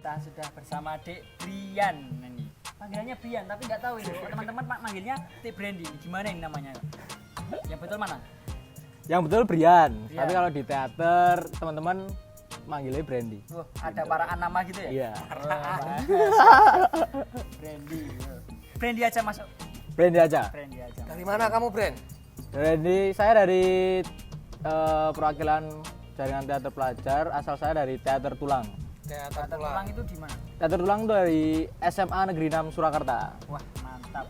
kita sudah bersama Dek Brian ini. Panggilannya Brian, tapi nggak tahu ini. Teman-teman manggilnya Dek Brandy. Gimana ini namanya? Yang betul mana? Yang betul Brian. Tapi kalau di teater teman-teman manggilnya Brandy. Ada paraan nama gitu ya? Iya. Brandy. Brandy aja masuk. Brandy aja. Brandy aja. Dari mana kamu, Bren? Saya dari perwakilan jaringan teater pelajar. Asal saya dari Teater Tulang. Teater Tulang itu di mana? Teater Tulang itu dari SMA Negeri 6 Surakarta. Wah, mantap.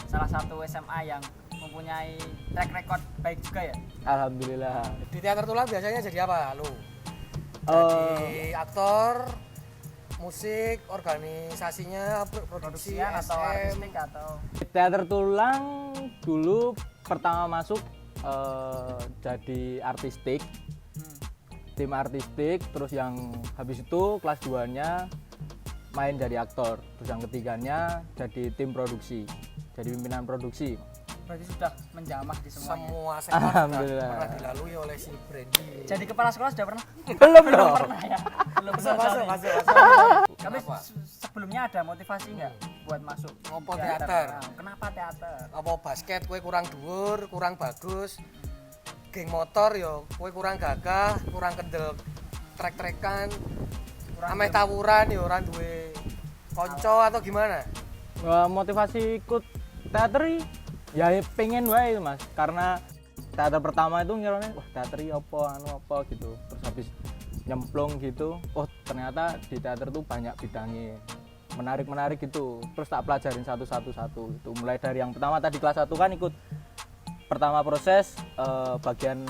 Salah satu SMA yang mempunyai track record baik juga ya? Alhamdulillah. Di teater tulang biasanya jadi apa lu? Jadi aktor, musik, organisasinya, produksi, Produksian atau SM. artistik atau Teater Tulang dulu pertama masuk jadi artistik, tim artistik, terus yang habis itu kelas 2-nya main jadi aktor, terus yang ketiganya jadi tim produksi, jadi pimpinan produksi. berarti sudah menjamah di semuanya. Semua sektor Alhamdulillah. pernah dilalui oleh si Brandy. Jadi kepala sekolah sudah pernah? Belum dong. Pernah ya? Belum Masuk. Tapi Kenapa? sebelumnya ada motivasi nggak buat masuk Ngopo teater? Nah, kenapa teater? Apa basket kue kurang dhuwur, kurang bagus. Geng motor yo kue kurang gagah, kurang kendel trek-trekan. Ameh tawuran yo ora duwe kanca atau gimana? Motivasi ikut teater ya pengen wae Mas, karena teater pertama itu ngiranya wah teater apa gitu, terus habis nyemplung gitu, oh ternyata di teater tuh banyak bidangnya, menarik gitu, terus tak pelajarin satu itu, mulai dari yang pertama tadi kelas 1 kan ikut pertama proses bagian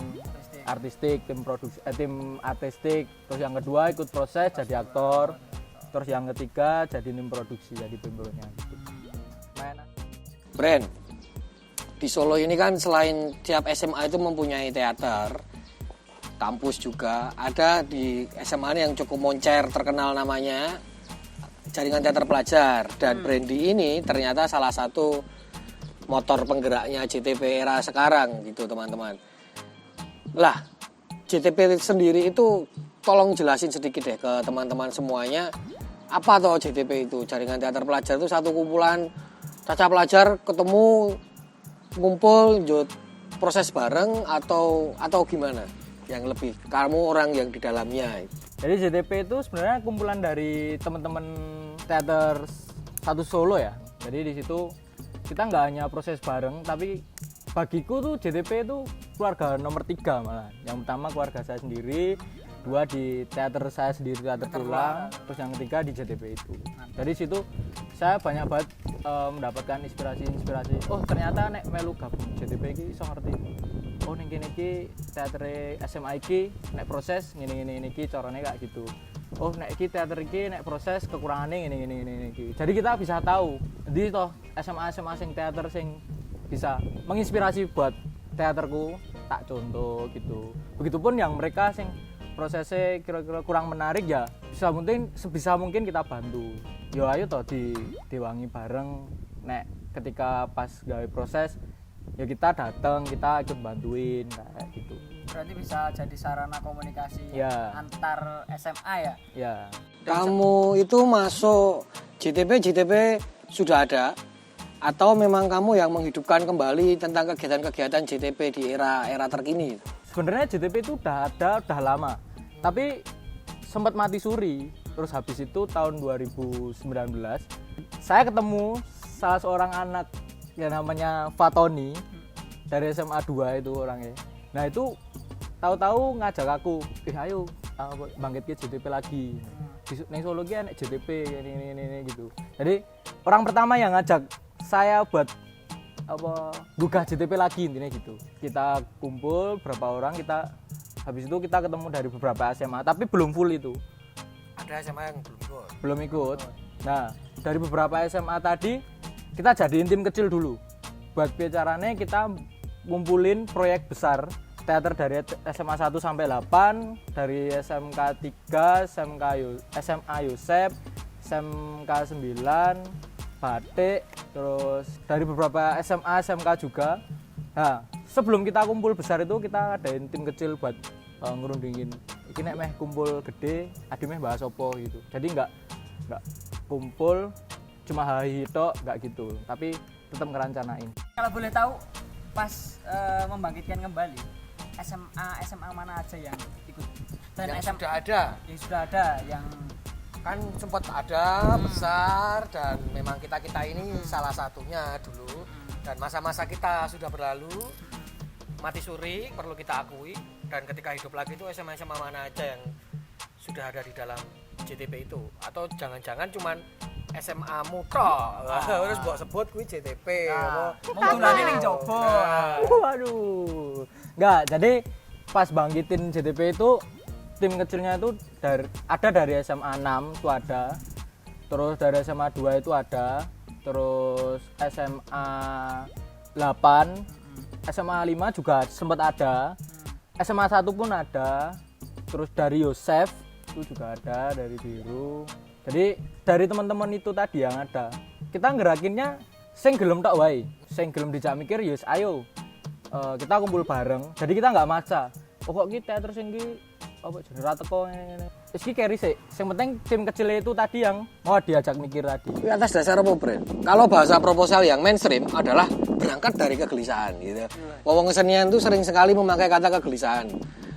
artistik, tim produksi, tim artistik, terus yang kedua ikut proses jadi aktor, terus yang ketiga jadi tim produksi, jadi pimpinan gitu. Bren, di Solo ini kan selain tiap SMA itu mempunyai teater, kampus juga ada di SMA yang cukup moncer terkenal namanya Jaringan Teater Pelajar, dan Brandy ini ternyata salah satu motor penggeraknya JTP era sekarang gitu teman-teman. Lah, JTP sendiri itu tolong jelasin sedikit deh ke teman-teman semuanya, apa toh JTP itu? Jaringan Teater Pelajar itu satu kumpulan caca pelajar ketemu ngumpul jod proses bareng atau gimana? Yang lebih kamu orang yang di dalamnya. Jadi JTP itu sebenarnya kumpulan dari teman-teman teater satu Solo ya. Jadi di situ kita nggak hanya proses bareng, tapi bagiku tuh JTP itu keluarga nomor 3 malah. Yang pertama keluarga saya sendiri, 2 di teater saya sendiri, Teater Tulang, terus yang ketiga di JTP itu. Dari situ saya banyak banget mendapatkan inspirasi. Oh ternyata nek melu gabung JTP iki iso ngerti. Oh ning kene iki teater SMA iki nek proses ngene iki carane kayak gitu. Oh nek iki teater iki nek proses kekurangane ngene iki. Jadi kita bisa tahu. Jadi toh SMA sing teater sing bisa menginspirasi buat teaterku tak contoh gitu. Begitupun yang mereka sing prosesnya kira-kira kurang menarik ya sebisa mungkin kita bantu. Yo ayo toh diwangi bareng, nek ketika pas gawe proses ya kita datang, kita ikut bantuin kayak gitu. Berarti bisa jadi sarana komunikasi Ya. antar SMA ya? Ya. Kamu itu masuk JTP sudah ada atau memang kamu yang menghidupkan kembali tentang kegiatan-kegiatan JTP di era terkini? Sebenarnya JTP itu udah ada udah lama. Tapi sempat mati suri. Terus habis itu tahun 2019 saya ketemu salah seorang anak yang namanya Fatoni dari SMA 2 itu orangnya. Nah itu tahu-tahu ngajak aku, ayo bangkit ke JTP lagi. Di Solo ki enek JTP ini gitu. Jadi orang pertama yang ngajak saya buat gugah JTP lagi intinya gitu. Kita kumpul berapa orang, habis itu kita ketemu dari beberapa SMA tapi belum full itu. Ada SMA yang Belum ikut. Nah, dari beberapa SMA tadi kita jadiin tim kecil dulu. Buat caranya kita ngumpulin proyek besar teater dari SMA 1 sampai 8, dari SMK 3, SMA Yosep, SMK 9, Batik, terus dari beberapa SMA SMK juga. Nah, sebelum kita kumpul besar itu kita adain tim kecil buat ngerundingin iki nek meh kumpul gede adi meh bahas apa gitu. Jadi nggak kumpul cuma hahi tok, nggak gitu, tapi tetap ngerancanain. Kalau boleh tahu pas membangkitkan kembali SMA mana aja yang ikut dan yang SMA sudah ada yang sudah ada yang kan sempat ada besar, dan memang kita ini salah satunya dulu, dan masa-masa kita sudah berlalu, mati suri perlu kita akui, dan ketika hidup lagi itu SMA mana aja yang sudah ada di dalam JTP itu, atau jangan-jangan cuman SMA mutok terus mbok sebut kuwi JTP mau tulane ning coba. Waduh, nggak, jadi pas bangkitin JTP itu tim kecilnya itu dari SMA 6 itu ada, terus dari SMA 2 itu ada, terus SMA 8, SMA 5 juga sempat ada, SMA 1 pun ada, terus dari Yosef itu juga ada, dari Biru. Jadi dari teman-teman itu tadi yang ada, kita ngerakinnya sing gelem tok wae, sing gelem dijak mikir yus ayo kita kumpul bareng. Jadi kita nggak maksa. Pokok kita terus sing iki apa jenenge ra teko ngene. Wis iki keri sik. Sing penting tim kecil itu tadi yang mau diajak mikir tadi. Atas dasar apa, Bren? Kalau bahasa proposal yang mainstream adalah berangkat dari kegelisahan gitu. Wong kesenian itu sering sekali memakai kata kegelisahan.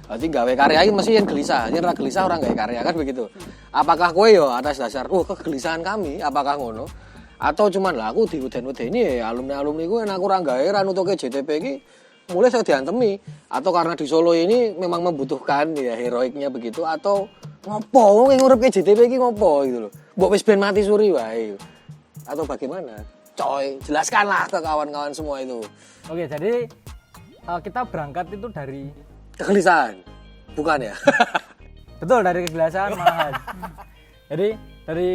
Berarti gawe karya ini mesti yang gelisah, yang gelisah orang gawe karya kan begitu. Apakah kowe yo atas dasar kegelisahan kami, apakah ngono? Atau cuman lah aku diweden-wedeni ya alumni-alumni ku enak kurang gawe ra nutuke JTP iki mulai saya diantemi, atau karena di Solo ini memang membutuhkan ya heroiknya begitu, atau ngopo yang ngurip ke JTP ini ngopo gitu loh, mbok wis ben mati suri wae, atau bagaimana? Coy, jelaskanlah ke kawan-kawan semua itu. Oke, jadi kita berangkat itu dari kegelisahan, bukan ya? betul, dari kegelisahan malahan. Jadi dari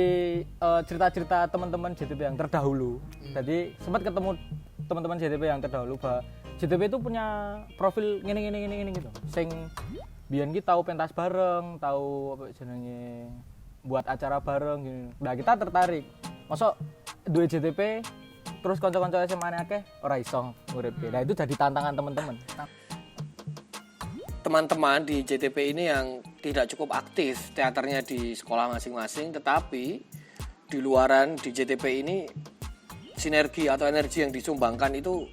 cerita-cerita teman-teman JTP yang terdahulu, jadi sempat ketemu teman-teman JTP yang terdahulu bahwa JTP itu punya profil gini gitu. Sing biyen ki tahu pentas bareng, tahu apa jenenge buat acara bareng gini. Nah, kita tertarik. Mosok duwe JTP terus kanca-kanca SMA akeh ora iso nguripe. Nah, itu jadi tantangan teman-teman. Teman-teman di JTP ini yang tidak cukup aktif teaternya di sekolah masing-masing, tetapi di luaran di JTP ini sinergi atau energi yang disumbangkan itu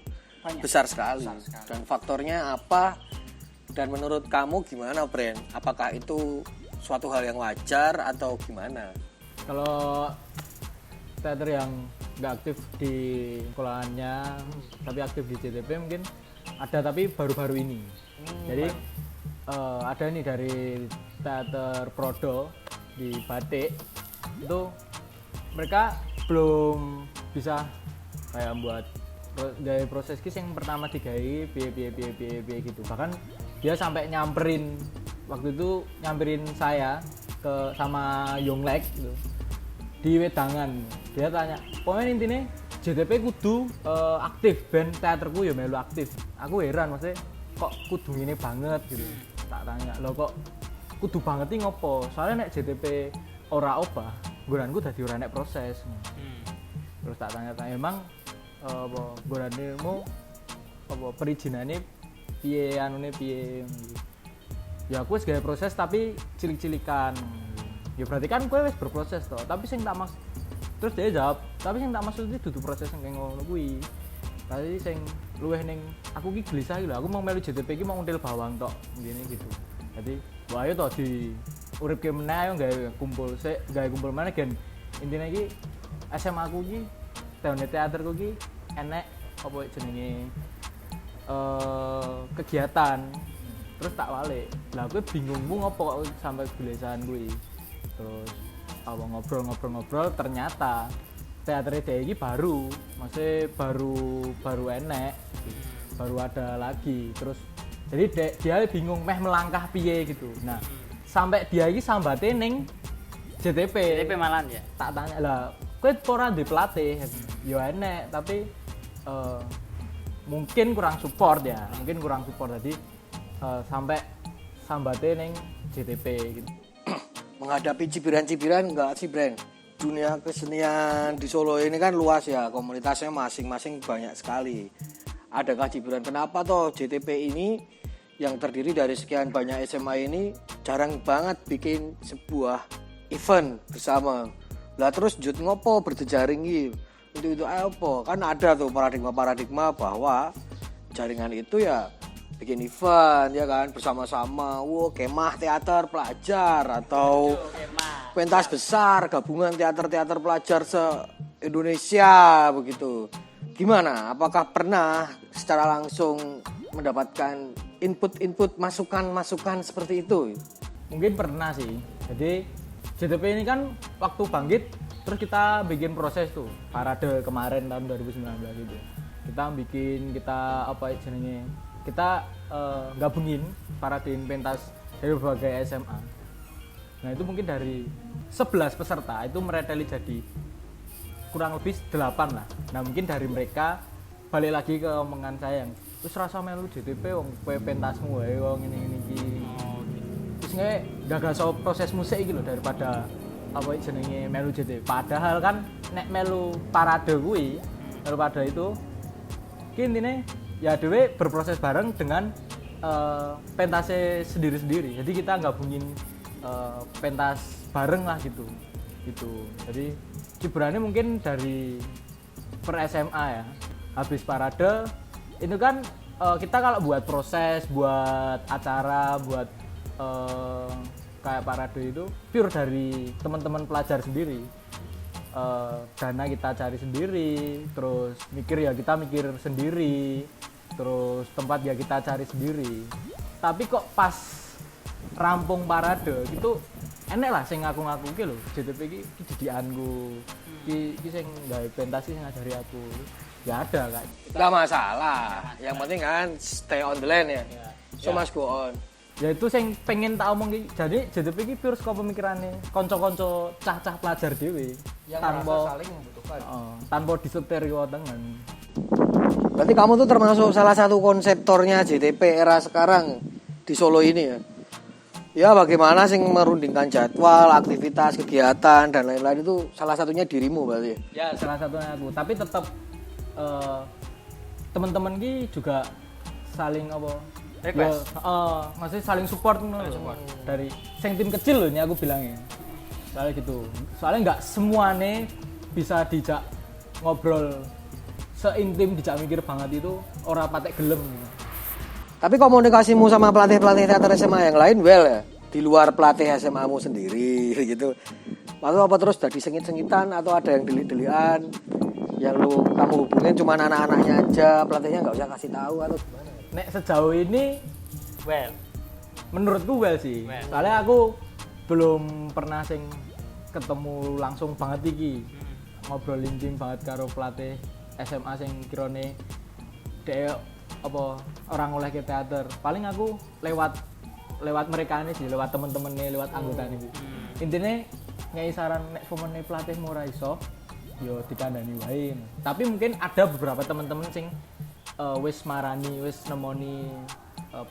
besar sekali. Dan faktornya apa? Dan menurut kamu gimana, Bren? Apakah itu suatu hal yang wajar atau gimana? Kalau teater yang nggak aktif di sekolahannya tapi aktif di JTP mungkin ada, tapi baru-baru ini. Jadi ada nih dari teater Prodo di Batik, itu mereka belum bisa kayak buat gaya proses kis yang pertama digawe piye gitu. Bahkan dia sampai nyamperin, waktu itu nyamperin saya sama Yonglek gitu di Wedangan. Dia tanya, pokoknya intinya JTP kudu aktif, band teaterku ya melu aktif. Aku heran maksudnya kok kudu ini banget gitu. Tak tanya, lo kok kudu banget ini ngopo? Soalnya nek JTP ora obah, goranku dadi ora nek proses. Terus tak tanya emang apa goranmu apa perizinane piye anune piye. Ya aku wis gawe proses tapi cilik-cilikan. Ya berarti kan kowe wis berproses toh, tapi sing tak mas. Terus dia jawab, tapi sing tak maksud itu dudu proses sing ngono kuwi. Tadi sing luweh ning aku ki gelisah iki lho, aku mau melu JTP iki mau nguntil bawang tok ngene gitu. Jadi wah ayo toh di uripke meneh ayo gawe kumpul sik, gawe kumpul meneh gen intine iki SMA aku iki teaterku iki enek apa jenenge kegiatan. Terus tak balik. Lah aku bingungmu ngopo kok sampai kegelisahan kuwi. Terus apa ngobrol ternyata teater dia ini baru, masih baru enek, baru ada lagi. Terus jadi dia bingung meh melangkah piye gitu. Nah sampai dia ini sambate ning JTP malan ya. Tak tanya lah, kowe ora ndek pelatih? Ya enek tapi mungkin kurang support ya, Tadi sampai sambate ning JTP gitu. Menghadapi cibiran-cibiran enggak sih, Bren? Dunia kesenian di Solo ini kan luas ya, komunitasnya masing-masing banyak sekali. Adakah cibiran kenapa toh JTP ini yang terdiri dari sekian banyak SMA ini jarang banget bikin sebuah event bersama? Lah terus jut ngopo berjejaring iki? Itu apa? Kan ada tuh paradigma bahwa jaringan itu ya bikin event ya kan bersama-sama. Kemah teater pelajar atau pentas besar gabungan teater-teater pelajar se-Indonesia begitu. Gimana? Apakah pernah secara langsung mendapatkan input masukan seperti itu? Mungkin pernah sih. Jadi JTP ini kan waktu bangkit terus kita bikin proses tuh parade kemarin tahun 2019 gitu. Kita gabungin parade pentas dari berbagai SMA. Nah itu mungkin dari 11 peserta itu mereteli jadi kurang lebih 8 lah. Nah mungkin dari mereka balik lagi ke omongan saya yang terus rasa melu JTP wong kowe pentasmu wae wong ini iki. Terus gagal proses musik iki lho daripada apa jenenge melu JTP. Padahal kan nek melu parade kuwi daripada itu intine ya dhewe berproses bareng dengan pentasnya sendiri-sendiri. Jadi kita gabungin pentas bareng lah gitu. Jadi hiburannya mungkin dari per SMA ya. Habis parade itu kan kita kalau buat proses, buat acara, buat kayak parade itu pure dari teman-teman pelajar sendiri. Dana kita cari sendiri, terus kita mikir sendiri, terus tempat ya kita cari sendiri. Tapi kok pas rampung parade gitu enek lah sing ngaku-ngaku iki lho JTP iki didianku. Iki sing gawe pentas sing ngajari aku. Ya ada kan. Enggak masalah. Yang penting kan stay on the line ya. So must go on. Ya itu sing pengen tak omong iki. Jadi JTP iki pure saka pemikirane kanca-kanca cah-cah pelajar dhewe Yang tanpa merasa saling membutuhkan. tanpa diseteriwatengan. Berarti kamu tuh termasuk salah satu konseptornya JTP era sekarang di Solo ini ya. Ya bagaimana sing merundingkan jadwal, aktivitas, kegiatan dan lain-lain itu salah satunya dirimu berarti. Ya salah satunya aku. Tapi tetap teman-teman ki juga saling apa? Request. Maksudnya saling support ngono. Dari sing tim kecil loh ini aku bilangnya. Soalnya gitu. Soalnya nggak semuanya bisa dijak ngobrol seintim, dijak mikir banget itu ora patek gelem gitu. Tapi komunikasimu sama pelatih-pelatih teater SMA yang lain ya? Di luar pelatih SMA-mu sendiri gitu. Lalu apa terus jadi sengit-sengitan atau ada yang delik-delikan? Yang kamu hubungin cuma anak-anaknya aja, pelatihnya nggak usah kasih tahu atau gimana? Nek sejauh ini Well, menurutku well sih. Soalnya aku belum pernah sing ketemu langsung banget iki. Ngobrol intim banget karo pelatih SMA sing kirone dhek apa orang oleh ke teater. Paling aku lewat mereka nih sih, lewat temen-temennya, lewat anggota nih. Intinya nyai saran nek pemene pelatih ora iso, yo dikandani wae. Tapi mungkin ada beberapa teman-teman sing wis marani, wis nemoni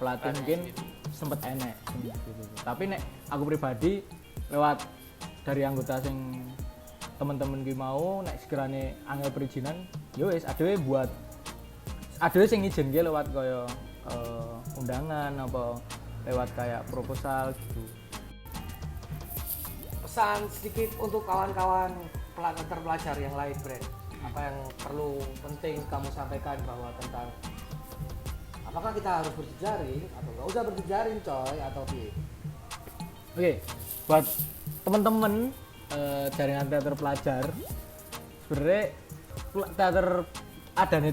pelatih mungkin sempet enek gitu. Tapi nek aku pribadi lewat dari anggota sing teman-teman ki mau nek sekirane angel perizinan, yo wis adewe buat adewe sing ngizinke lewat kaya undangan apa lewat kayak proposal gitu. Pesan sedikit untuk kawan-kawan pelajar yang lain, Brand. Apa yang perlu penting kamu sampaikan bahwa tentang apakah kita harus berjejaring atau nggak usah berjejaring coy atau piye? Oke, buat teman-teman jaringan teater pelajar, sebenarnya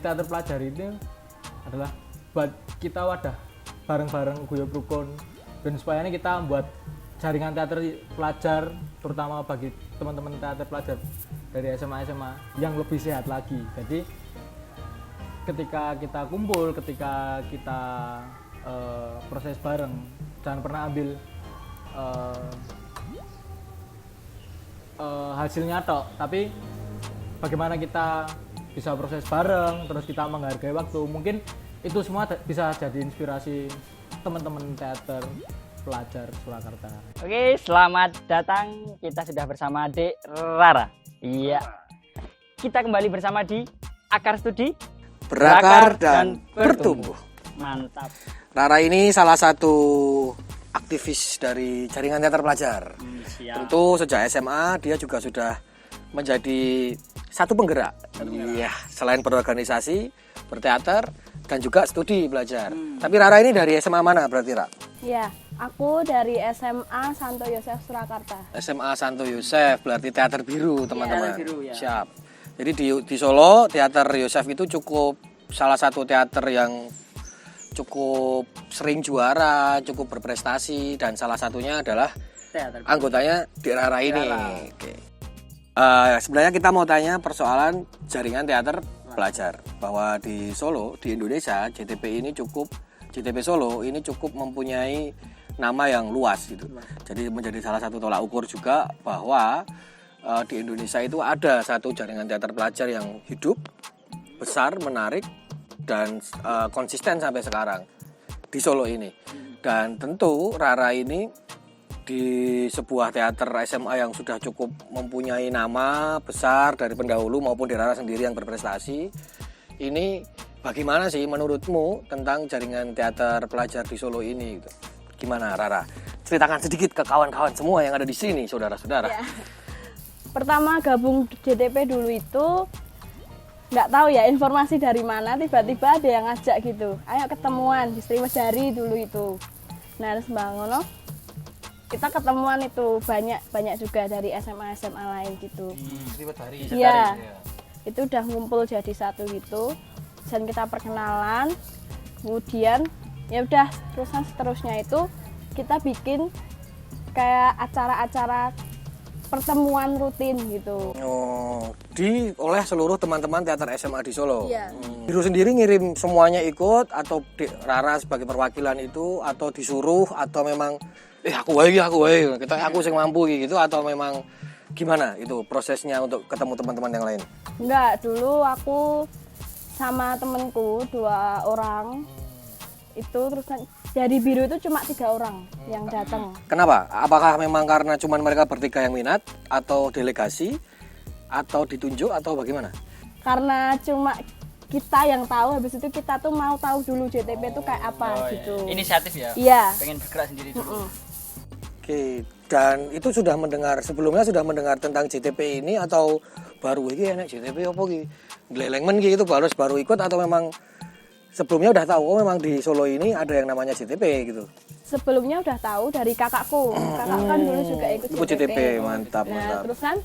teater pelajar ini adalah buat kita wadah bareng-bareng guyub rukun dan supaya kita buat jaringan teater pelajar terutama bagi teman-teman teater pelajar dari SMA yang lebih sehat lagi. Jadi ketika kita kumpul, ketika kita proses bareng, jangan pernah ambil hasilnya tok, tapi bagaimana kita bisa proses bareng, terus kita menghargai waktu. Mungkin itu semua bisa jadi inspirasi teman-teman teater pelajar Surakarta. oke, selamat datang. Kita sudah bersama Dek Rara. Iya. Kita kembali bersama di Akar Studi. Berakar dan bertumbuh. Mantap. Rara ini salah satu aktivis dari jaringan teater pelajar. Siap. Tentu sejak SMA dia juga sudah menjadi satu penggerak. Iya, selain berorganisasi, berteater, dan juga studi belajar. Tapi Rara ini dari SMA mana berarti, Ra? Ya, aku dari SMA Santo Yosef Surakarta. SMA Santo Yosef, berarti teater biru, teman-teman. Teater biru, ya. Siap. Jadi di Solo, teater Yosef itu cukup salah satu teater yang cukup sering juara, cukup berprestasi, dan salah satunya adalah Teater. anggotanya di Rara ini. Rara. Oke. Sebenarnya kita mau tanya persoalan jaringan teater pelajar, bahwa di Solo, di Indonesia, JTP Solo ini cukup mempunyai nama yang luas gitu. Jadi menjadi salah satu tolak ukur juga bahwa di Indonesia itu ada satu jaringan teater pelajar yang hidup, besar, menarik, dan konsisten sampai sekarang di Solo ini. Dan tentu Rara ini di sebuah teater SMA yang sudah cukup mempunyai nama besar dari pendahulu maupun di Rara sendiri yang berprestasi. Ini bagaimana sih menurutmu tentang jaringan teater pelajar di Solo ini gitu? Gimana Rara? Ceritakan sedikit ke kawan-kawan semua yang ada di sini, saudara-saudara. Ya. Pertama gabung JTP dulu itu nggak tahu ya informasi dari mana, tiba-tiba ada yang ngajak gitu, ayo ketemuan di Sriwedari dulu itu. Nah terus bangun kita ketemuan itu banyak juga dari SMA lain gitu. Iya, itu udah ngumpul jadi satu gitu, dan kita perkenalan, kemudian ya udah seterusnya itu kita bikin kayak acara-acara pertemuan rutin gitu. Oh, oleh seluruh teman-teman teater SMA di Solo. Iya. Biru sendiri ngirim semuanya ikut atau Rara sebagai perwakilan itu, atau disuruh, atau memang aku sing mampu gitu, atau memang gimana itu prosesnya untuk ketemu teman-teman yang lain? Enggak, dulu aku sama temenku 2 orang itu, terus dari biru itu cuma 3 orang yang datang. Kenapa? Apakah memang karena cuma mereka bertiga yang minat, atau delegasi, atau ditunjuk, atau bagaimana? Karena cuma kita yang tahu, habis itu kita tuh mau tahu dulu JTP itu kayak apa gitu. Inisiatif ya? Iya. Pengen bergerak sendiri dulu. Oke, dan itu sebelumnya sudah mendengar tentang JTP ini, atau baru ini enak JTP apa ki? Glelengmen ki itu baru ikut, atau memang sebelumnya udah tahu memang di Solo ini ada yang namanya JTP gitu? Sebelumnya udah tahu dari kakakku. Kakakku kan dulu juga ikut JTP, mantap. Terus kan,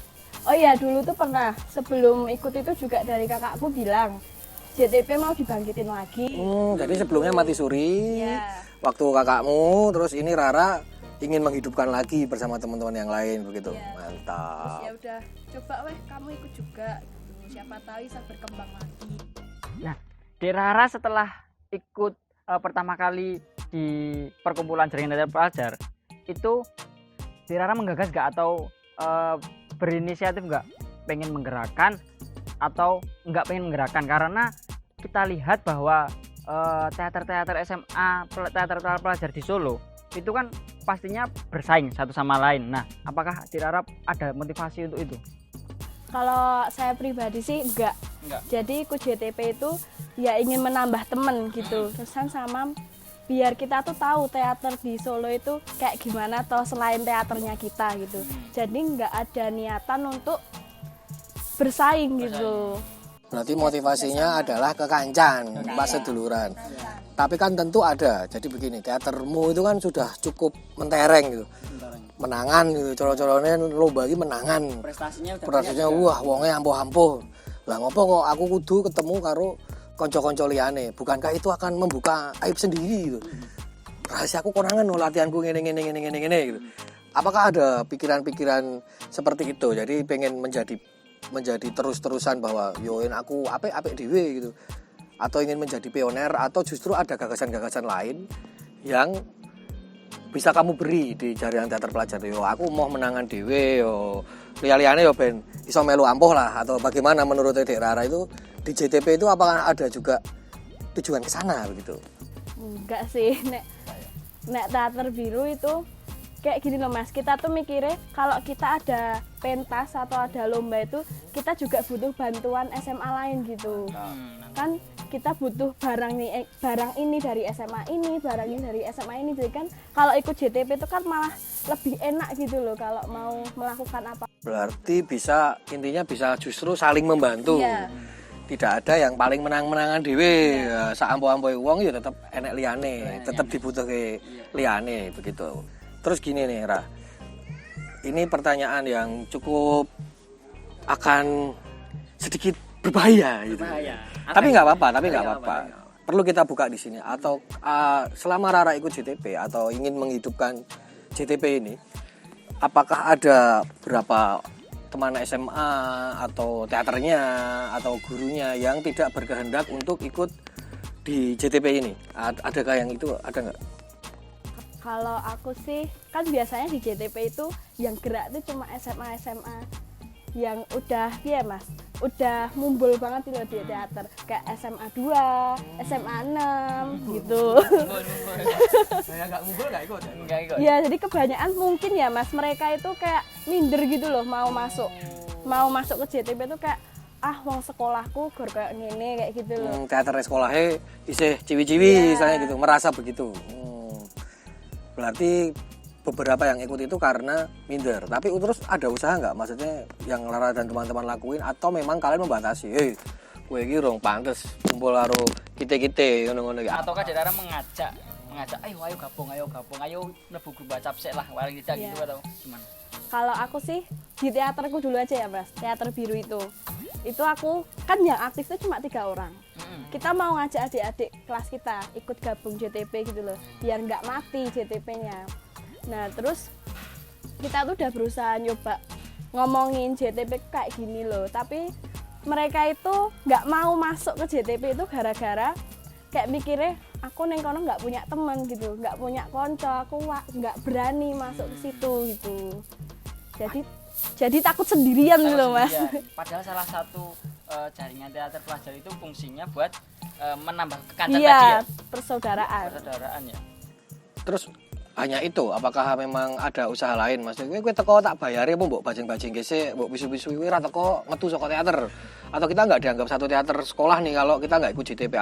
oh iya dulu tuh pernah sebelum ikut itu juga dari kakakku bilang JTP mau dibangkitin lagi. Jadi sebelumnya mati suri, Iya. waktu kakakmu, terus ini Rara ingin menghidupkan lagi bersama teman-teman yang lain begitu. Iya. Mantap. Ya udah, coba kamu ikut juga gitu. Siapa tahu bisa berkembang lagi. Nah, di Rara setelah ikut pertama kali di perkumpulan jaringan teater pelajar, itu di Rara menggagas nggak, atau berinisiatif nggak pengen menggerakkan, atau nggak pengen menggerakkan? Karena kita lihat bahwa teater-teater SMA, teater-teater pelajar di Solo itu kan pastinya bersaing satu sama lain. Nah, apakah di Rara ada motivasi untuk itu? Kalau saya pribadi sih enggak. Jadi ikut JTP itu ya ingin menambah temen gitu. Terusan sama biar kita tuh tahu teater di Solo itu kayak gimana toh selain teaternya kita gitu. Jadi enggak ada niatan untuk bersaing gitu. Berarti motivasinya adalah kekancan, pas seduluran. Tapi kan tentu ada. Jadi begini, teatermu itu kan sudah cukup mentereng gitu. Menangan gitu, coro-corone lomba iki menangan. Prestasinya wah wonge ampuh-ampuh. Lah ngopo kok aku kudu ketemu karo kanca-kanca liyane? Bukankah itu akan membuka aib sendiri gitu. Rahasiaku konangan no latihanku ngene gitu. Apakah ada pikiran-pikiran seperti itu? Jadi pengen menjadi terus-terusan bahwa yoin aku apik dhewe gitu. Atau ingin menjadi pioner, atau justru ada gagasan-gagasan lain yang bisa kamu beri di jaringan teater pelajar. Yo aku mau menangan dhewe yo. Liya-liyane yo ben iso melu ampuh lah, atau bagaimana menurut Dek Rara itu di JTP itu apakah ada juga tujuan ke sana begitu? Enggak sih, nek teater biru itu kayak gini loh Mas, kita tuh mikirnya kalau kita ada pentas atau ada lomba itu kita juga butuh bantuan SMA lain gitu. Kan kita butuh barang ini dari SMA ini, barang ini dari SMA ini. Jadi kan kalau ikut JTP itu kan malah lebih enak gitu loh kalau mau melakukan apa. Berarti intinya bisa justru saling membantu. Iya. Tidak ada yang paling menang-menangan dhewe. Ya, saampo-ampoe wong ya tetap enek liyane, tetap dibutuhke liyane begitu. Terus gini nih, Ra. Ini pertanyaan yang cukup akan sedikit berbahaya gitu. Tapi nggak apa-apa. Perlu kita buka di sini. Atau selama Rara ikut JTP atau ingin menghidupkan JTP ini, apakah ada berapa teman SMA atau teaternya atau gurunya yang tidak berkehendak untuk ikut di JTP ini? Adakah yang itu? Ada nggak? Kalau aku sih kan biasanya di JTP itu yang gerak itu cuma SMA yang udah Mas, udah mumbul banget loh di teater, kayak SMA 2, SMA 6 gitu. Saya nggak ngumpul nggak ikut. Ya jadi kebanyakan mungkin ya Mas, mereka itu kayak minder gitu loh mau masuk ke JTP itu kayak wong sekolahku gor kayak ngene kayak gitu loh. Teater sekolahnya isih ciwi-ciwi misalnya gitu, merasa begitu. Berarti beberapa yang ikut itu karena minder. Tapi terus ada usaha nggak? Maksudnya yang Rara dan teman-teman lakuin atau memang kalian membatasi? Kowe iki rong pantes kumpul karo kite-kite ngono-ngono ya. Ataukah Rara mengajak, ayo gabung, ayo mlebu grup WhatsApp sik lah, paling tidak gitu atau gimana? Kalau aku sih di teaterku dulu aja ya Mas, teater biru itu aku kan yang aktif itu cuma 3 orang. Kita mau ngajak adik-adik kelas kita ikut gabung JTP gitu loh, biar nggak mati JTP-nya. Nah terus kita tuh udah berusaha nyoba ngomongin JTP kayak gini loh, tapi mereka itu nggak mau masuk ke JTP itu gara-gara kayak mikirnya aku neng kono nggak punya teman gitu, nggak punya konco, aku nggak berani masuk ke situ gitu. Jadi takut sendirian gitu loh Mas. Padahal salah satu jaringan teater pelajar itu fungsinya buat menambah kekancatan Iya, tadi ya. persaudaraan Ya. Terus hanya itu, apakah memang ada usaha lain? Maksudnya kowe teko tak bayari apa mbok bajing-bajing gesek, mbok bisu-bisu kowe ra teko metu saka teater. Atau kita nggak dianggap satu teater sekolah nih kalau kita nggak ikut JTP,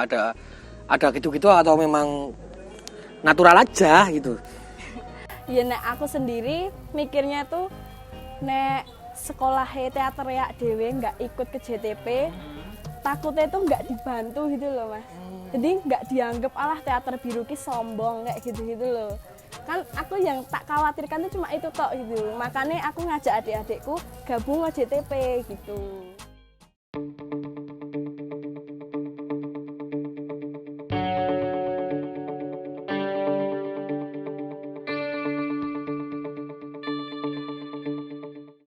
ada gitu-gitu atau memang natural aja gitu? Ya nek aku sendiri mikirnya tuh nek sekolah teater ya dewe nggak ikut ke JTP, takutnya tuh nggak dibantu gitu loh Mas. Jadi nggak dianggap teater biru ki sombong kayak gitu loh. Kan aku yang tak khawatirkan tuh cuma itu tok gitu. Makanya aku ngajak adik-adikku gabung ke JTP gitu.